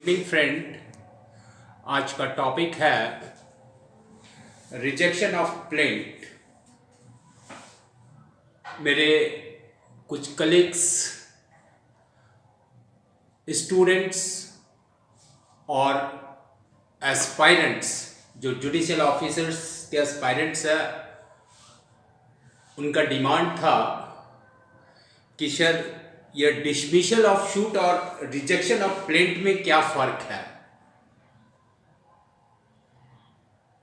Evening friend, आज का topic है रिजेक्शन ऑफ प्लेंट। मेरे कुछ कलीग्स, स्टूडेंट्स और एस्पायरेंट्स जो जुडिशियल ऑफिसर्स के एस्पायरेंट्स हैं, उनका डिमांड था कि सर ये डिसमिसल ऑफ शूट और रिजेक्शन ऑफ प्लेंट में क्या फ़र्क है,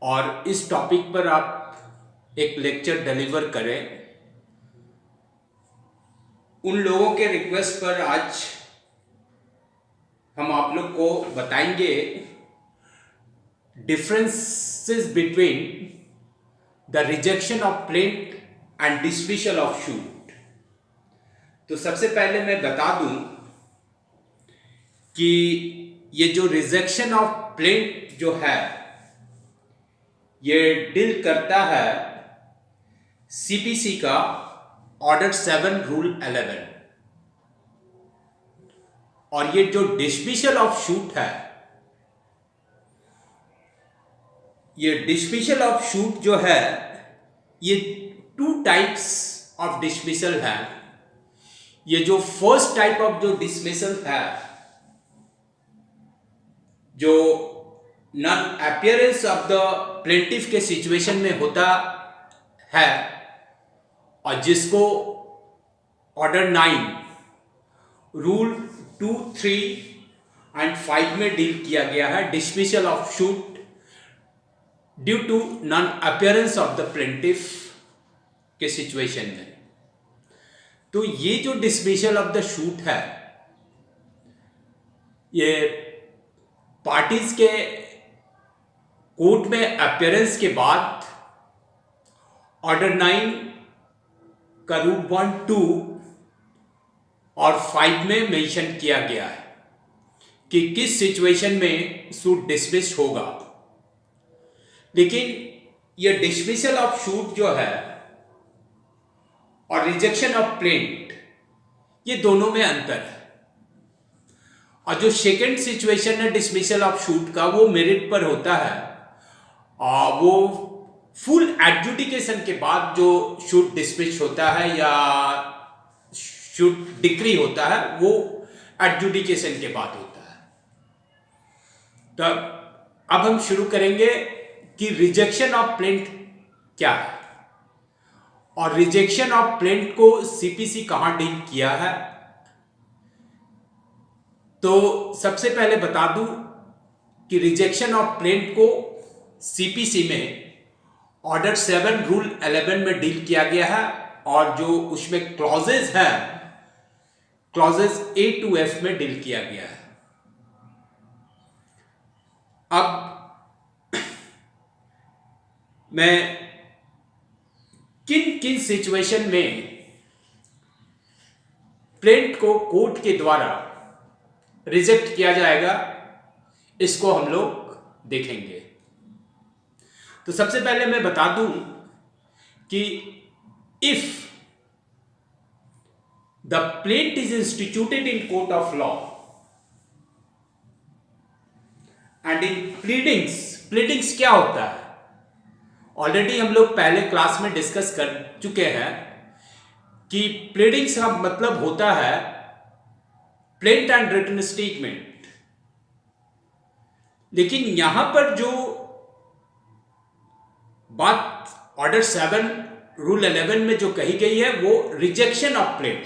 और इस टॉपिक पर आप एक लेक्चर डिलीवर करें। उन लोगों के रिक्वेस्ट पर आज हम आप लोग को बताएंगे differences between the rejection of plaint and dismissal of shoot. तो सबसे पहले मैं बता दूं कि ये जो रिजेक्शन ऑफ प्लेंट जो है, ये डील करता है सीपीसी का ऑर्डर 7 रूल 11, और ये जो डिसमिसल ऑफ शूट है, ये डिसमिसल ऑफ शूट जो है, ये 2 टाइप्स ऑफ डिसमिसल है। ये जो फर्स्ट टाइप ऑफ जो डिसमिसल है, जो non appearance of the plaintiff के सिचुएशन में होता है, और जिसको ऑर्डर 9 रूल 2, 3 एंड 5 में डील किया गया है, dismissal of suit due to non appearance of the plaintiff के सिचुएशन में। तो ये जो डिसमिसल ऑफ द शूट है, ये पार्टीज के कोर्ट में अपीयरेंस के बाद ऑर्डर 9 का रूल 1, 2 और 5 में मेंशन किया गया है कि किस सिचुएशन में सूट डिसमिस होगा। लेकिन ये डिसमिसल ऑफ शूट जो है और रिजेक्शन ऑफ प्लेंट, ये दोनों में अंतर है। और जो सेकेंड सिचुएशन है डिसमिसल ऑफ शूट का, वो मेरिट पर होता है, और वो फुल एडजुडिकेशन के बाद जो शूट डिसमिस होता है या शूट डिक्री होता है, वो एडजुडिकेशन के बाद होता है। तो अब हम शुरू करेंगे कि रिजेक्शन ऑफ प्लेंट क्या है और रिजेक्शन ऑफ प्लेंट को सीपीसी कहां डील किया है। तो सबसे पहले बता दूं कि रिजेक्शन ऑफ प्लेंट को सीपीसी में ऑर्डर 7 रूल 11 में डील किया गया है, और जो उसमें क्लॉजेज है, क्लॉजेज A to F में डील किया गया है। अब मैं किन किन सिचुएशन में प्लेंट को कोर्ट के द्वारा रिजेक्ट किया जाएगा, इसको हम लोग देखेंगे। तो सबसे पहले मैं बता दूं कि if the plaint is instituted in court of law and in pleadings क्या होता है, ऑलरेडी हम लोग पहले क्लास में डिस्कस कर चुके हैं कि प्लीडिंग्स का मतलब होता है प्लेंट एंड रिटन स्टेटमेंट। लेकिन यहां पर जो बात ऑर्डर 7 रूल 11 में जो कही गई है, वो रिजेक्शन ऑफ प्लेंट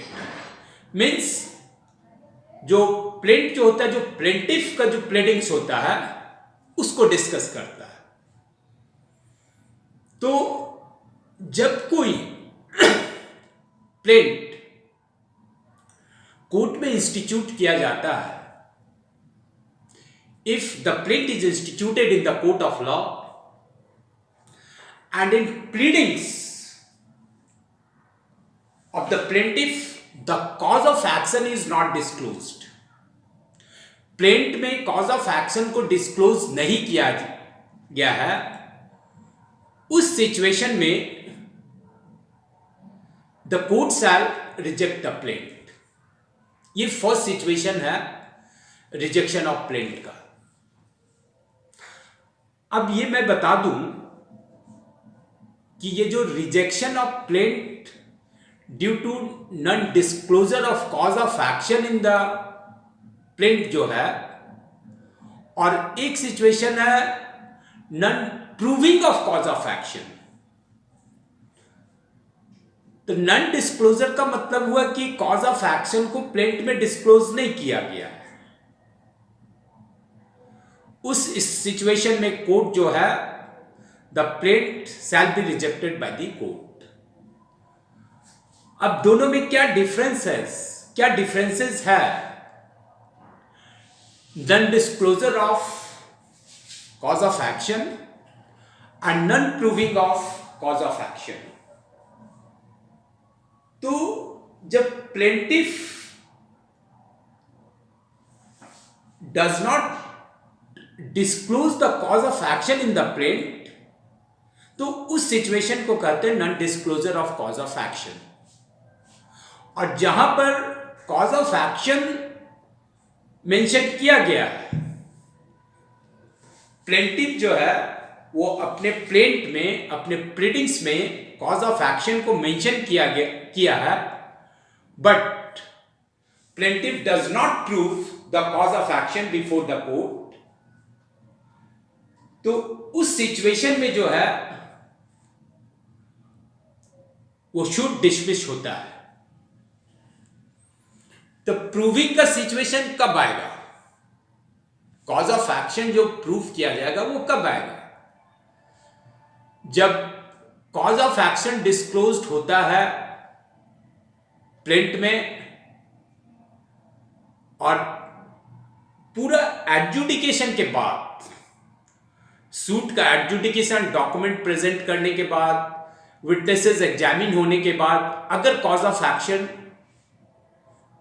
मीन्स जो प्लेंट जो होता है, जो प्लेंटिफ का जो प्लेडिंग्स होता है, उसको डिस्कस करता है। तो जब कोई प्लेंट कोर्ट में इंस्टीट्यूट किया जाता है, if the plaint is instituted in the court of law and in pleadings of the plaintiff the cause of action is not disclosed, plaint में कॉज ऑफ एक्शन को डिस्क्लोज नहीं किया गया है, उस सिचुएशन में the court shall reject the plaint. ये first situation है रिजेक्शन ऑफ प्लेंट का। अब ये मैं बता दूं कि ये जो rejection of plaint due to non disclosure of cause of action in the plaint जो है, और एक सिचुएशन है non proving of cause of action. तो नॉन डिस्क्लोजर का मतलब हुआ कि कॉज ऑफ एक्शन को प्लेंट में डिस्क्लोज नहीं किया गया। उस सिचुएशन में कोर्ट जो है, the plaint shall be rejected by the court. अब दोनों में क्या डिफरेंसेस है? Non disclosure of cause of action and non proving of cause of action. तो जब plaintiff does not disclose the cause of action in the plaint, तो उस situation को कहते हैं non disclosure of cause of action. और जहां पर कॉज ऑफ एक्शन मेंशन किया गया है, प्लेंटिफ जो है वो अपने प्लेंट में, अपने प्लीडिंग्स में कॉज ऑफ एक्शन को मेंशन किया है, but plaintiff does not prove the cause of action before the court. तो उस सिचुएशन में जो है वो शूट डिसमिस होता है। तो प्रूविंग का सिचुएशन कब आएगा? कॉज ऑफ एक्शन जो प्रूव किया जाएगा वो कब आएगा? जब कॉज ऑफ एक्शन डिस्क्लोज्ड होता है प्लेंट में, और पूरा एडजुडिकेशन के बाद, सूट का एडजुडिकेशन डॉक्यूमेंट प्रेजेंट करने के बाद, विटनेसेस एग्जामिन होने के बाद, अगर कॉज ऑफ एक्शन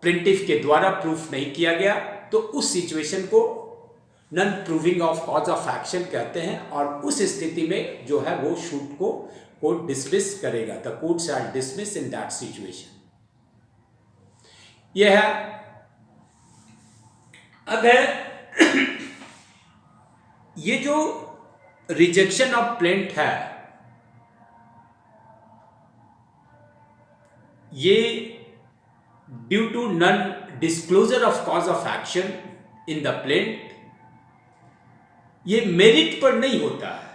प्लेंटिफ के द्वारा प्रूफ नहीं किया गया, तो उस सिचुएशन को non proving of cause of action कहते हैं। और उस स्थिति में जो है वो शूट को कोर्ट डिसमिस करेगा। The court shell dismiss in that situation. यह है। अब है ये जो रिजेक्शन ऑफ प्लेंट है, ये due to non disclosure of cause of action in the plaint, ये मेरिट पर नहीं होता है।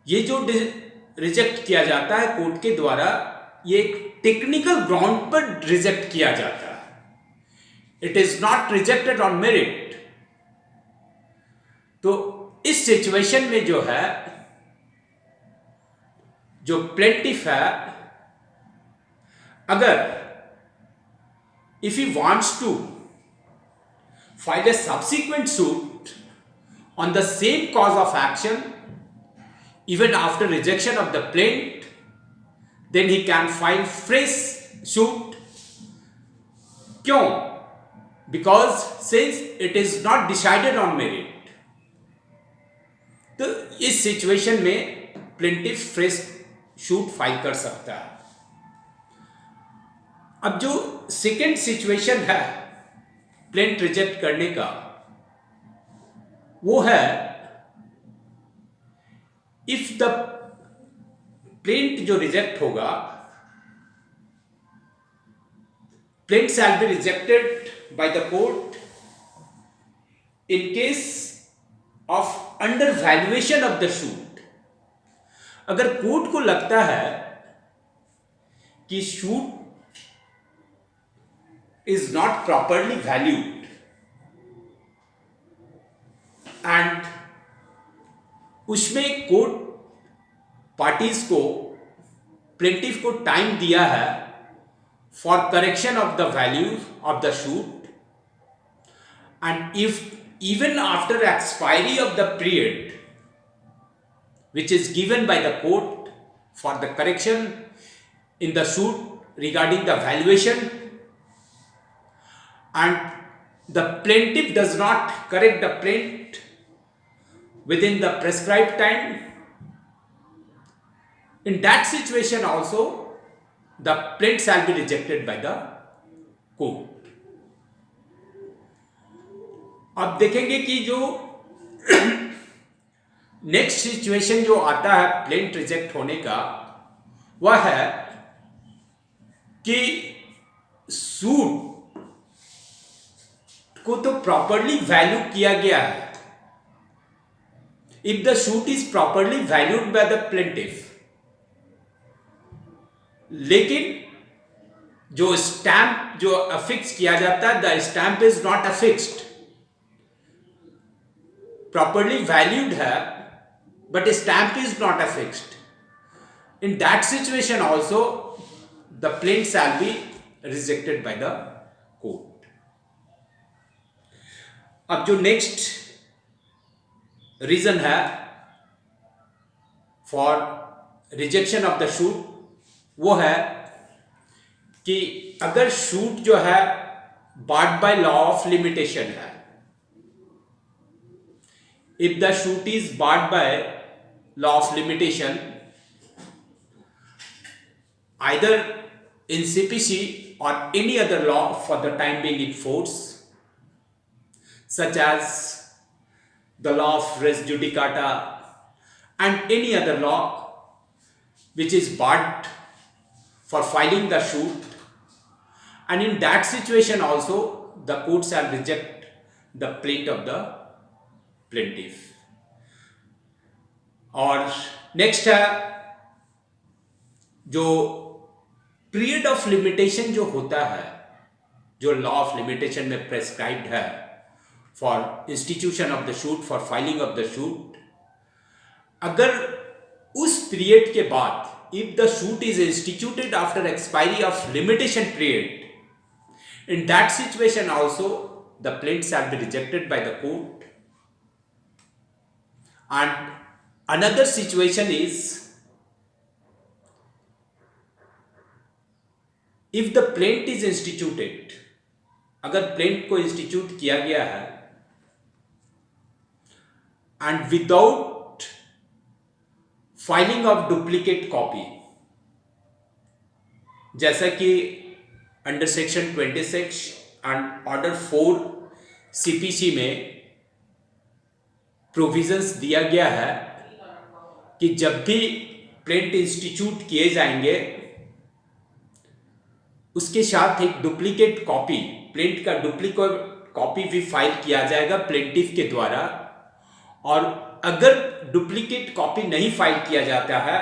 ये जो रिजेक्ट किया जाता है कोर्ट के द्वारा, ये एक टेक्निकल ग्राउंड पर रिजेक्ट किया जाता है। It is not rejected on merit. तो इस सिचुएशन में जो है, जो प्लेंटिफ है, अगर if he wants to file a subsequent suit on the same cause of action even after rejection of the plaint, then he can file fresh suit. क्यों? Because since it is not decided on merit, तो इस situation में plaintiff fresh suit file कर सकता है। अब जो second situation है प्लेंट रिजेक्ट करने का, वो है इफ द प्लेंट जो रिजेक्ट होगा, plaint shall be rejected by the court in case of under valuation of the shoot. अगर कोर्ट को लगता है कि shoot is not properly valued and उसमें कोर्ट पार्टीज को, प्लेंटिफ को टाइम दिया है for correction of the value of the shoot, and if even after expiry of the period which is given by the court for the correction in the suit regarding the valuation, and the plaintiff does not correct the plaint within the prescribed time, in that situation also the plaint shall be rejected by the court. अब देखेंगे कि जो next situation जो आता है plaint reject होने का, वह है कि सूट को तो प्रॉपरली वैल्यू किया गया है। If the suit is properly valued by the plaintiff, लेकिन जो स्टैंप जो अफिक्स किया जाता है, the stamp is not affixed, properly valued है but stamp is not affixed. In that situation also the plaint shall be rejected by the court. अब जो next reason है for rejection of the suit, वो है कि अगर suit जो है barred by law of limitation है, if the shoot is barred by law of limitation, either in CPC or any other law for the time being in force, such as the law of res judicata and any other law which is barred for filing the suit, and in that situation also the court shall reject the plaint of the plaintiff. और next है जो period of limitation जो होता है, जो law of limitation में prescribed है for institution of the shoot, for filing of the shoot, अगर उस पीरियड के बाद if the shoot is instituted after expiry of limitation period, in that situation also the plaint shall be rejected by the court. And another situation is if the plaint is instituted, अगर plaint को institute किया गया है and without filing of duplicate copy, जैसा कि under section 26 and order 4 CPC में provisions दिया गया है कि जब भी प्लेंट इंस्टीट्यूट किए जाएंगे उसके साथ एक डुप्लीकेट कॉपी, प्लेंट का डुप्लीकेट कॉपी भी फाइल किया जाएगा प्लेंटिफ के द्वारा। और अगर डुप्लीकेट कॉपी नहीं फाइल किया जाता है,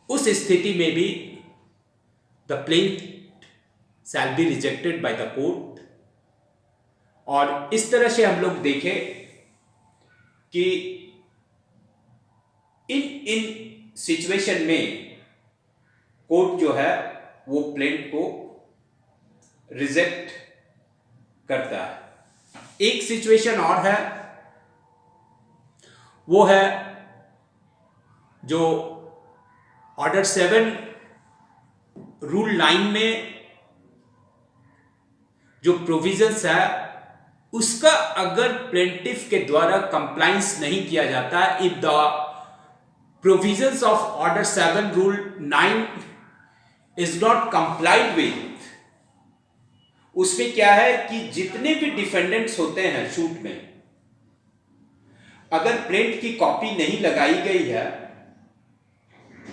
उस स्थिति में भी the plaint shall be rejected by the court. और इस तरह से हम लोग देखें कि इन सिचुएशन में कोर्ट जो है वो प्लेंट को रिजेक्ट करता है। एक सिचुएशन और है, वो है जो ऑर्डर 7 रूल 9 में जो प्रोविजंस है उसका अगर प्लेंटिफ के द्वारा कंप्लायंस नहीं किया जाता, if the provisions of order 7 rule 9 is not complied with, उसमें क्या है कि जितने भी डिफेंडेंट्स होते हैं शूट में, अगर प्लेंट की कॉपी नहीं लगाई गई है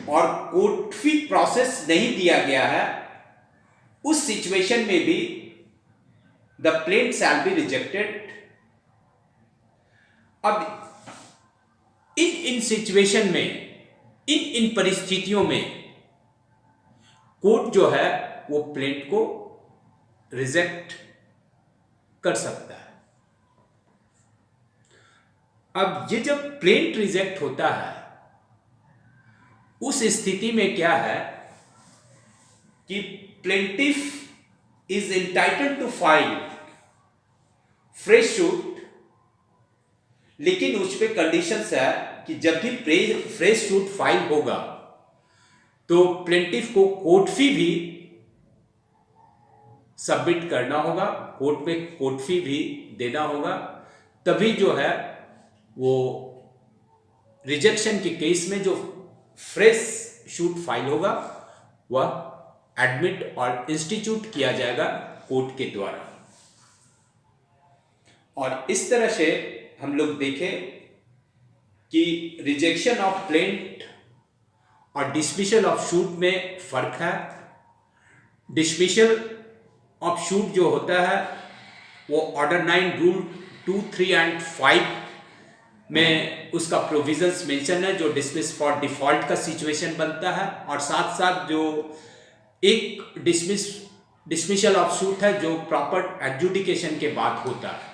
और कोर्ट फी प्रोसेस नहीं दिया गया है, उस सिचुएशन में भी the plaint shall be rejected. अब इन सिचुएशन में, इन परिस्थितियों में कोर्ट जो है वो प्लेंट को रिजेक्ट कर सकता है। अब ये जब प्लेंट रिजेक्ट होता है, उस स्थिति में क्या है कि plaintiff is entitled to file fresh suit, लेकिन उस पर कंडीशंस है कि जब भी फ्रेश सूट फाइल होगा तो प्लेंटिफ को कोर्ट फी भी सबमिट करना होगा, कोर्ट में कोर्ट फी भी देना होगा, तभी जो है वो रिजेक्शन के केस में जो फ्रेश शूट फाइल होगा वह एडमिट और इंस्टीट्यूट किया जाएगा कोर्ट के द्वारा। और इस तरह से हम लोग देखें कि रिजेक्शन ऑफ प्लेंट और डिसमिसल ऑफ शूट में फर्क है। डिसमिसल ऑफ शूट जो होता है वो ऑर्डर 9 रूल 2, 3 एंड 5 में उसका प्रोविजंस मेंशन है, जो डिसमिस फॉर डिफॉल्ट का सिचुएशन बनता है, और साथ साथ जो एक डिसमिसल ऑफ शूट है जो प्रॉपर एडजुडिकेशन के बाद होता है।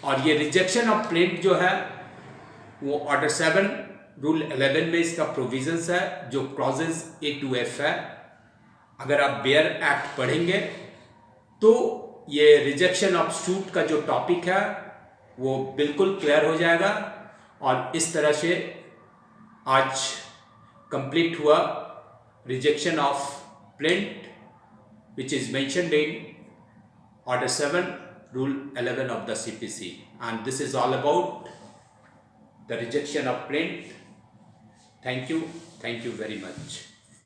और ये रिजेक्शन ऑफ प्लेंट जो है वो ऑर्डर 7 रूल 11 में इसका प्रोविजंस है, जो क्लॉजेस A to F है। अगर आप बेयर एक्ट पढ़ेंगे तो ये रिजेक्शन ऑफ शूट का जो टॉपिक है वो बिल्कुल क्लियर हो जाएगा। और इस तरह से आज कंप्लीट हुआ rejection of plaint which is mentioned in order 7 rule 11 of the CPC, and this is all about the rejection of plaint. Thank you very much.